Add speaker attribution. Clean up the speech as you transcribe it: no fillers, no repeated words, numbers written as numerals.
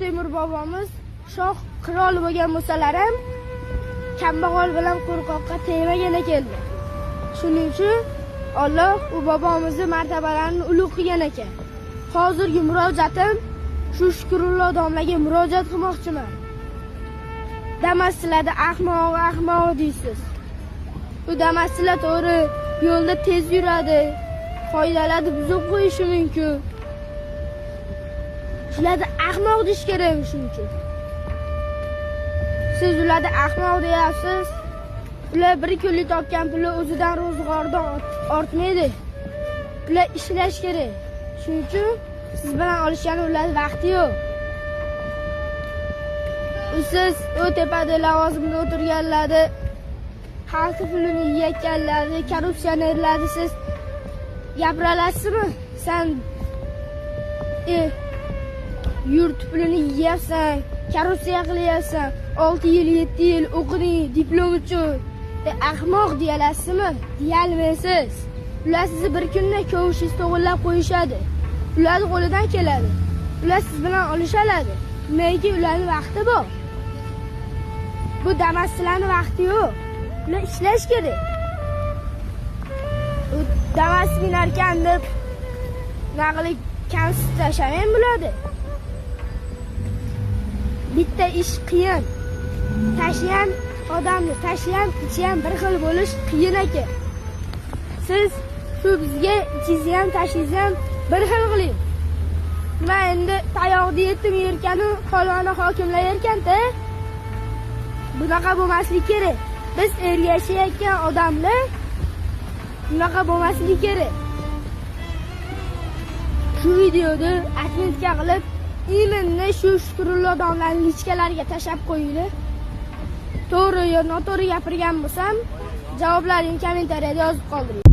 Speaker 1: Temur bobomiz shoh qirol bo'lgan bo'lsalar ham kambag'al bilan qo'rqoqqa tegmagani keldi. Shuning uchun Alloh u bobomizni martabalarini ulug' qilgan ekan. Hozirgi murojaatim shu Shukrullo domlaga murojaat qilmoqchiman. Damaslarda ahmoq deysiz. Bu damaslar to'g'ri yo'lda tez yuradi, foydalarni buzib qo'yishi mumkin. Shularni ahmoq deyish kerakmi shuning uchun? Siz ularni ahmoq deyapsiz. Ular bir kunlik topgan puli o'zidan ro'zg'ordan ortmaydi. Ular ishlash kerak. Shuning uchun siz bilan olishgan ularning vaqti yo'q. Siz u tepada lavozimda o'tirganlarni, xalq pulini yeyotganlarni, korrupsionerlarni siz gapiralasizmi? Sen yurt pulini yeyapsan, korrupsiya qilyapsan, 6 yil, 7 yil o'qiding, diplom uchun. Ahmoq deyalasizmi? Deyolmaysiz. Ular sizni bir kunda ko'vishingiz to'g'irlab qo'yishadi. Ularning qo'lidan keladi. Ular siz bilan olishadi. Nega ularning vaqti bor? Bu damaslarning vaqti yo'q. Ular ishlash kerak. U damas minarkan deb naqli kamsiz tashamay bo'ladi. Bitta ish qiyin. Tashayan odamni tashayan, ichi ham bir xil bo'lish qiyin ekan. Siz shu bizga ichingizni ham tashingizni ham bir xil qiling. Nima endi tayoqni yetib yurganu qolgani hokimlar erkanda? Bunaqa bo'lmasligi kerak. Biz ergashayotgan odamlar bunaqa bo'lmasligi kerak. Shu videoni atmetka qilib, imonni shu Shukrullo domlaning lichkalariga tashab qo'yinglar. To'g'ri yo noto'g'ri gapirgan bo'lsam, javoblaringni kommentariyada yozib qoldiring.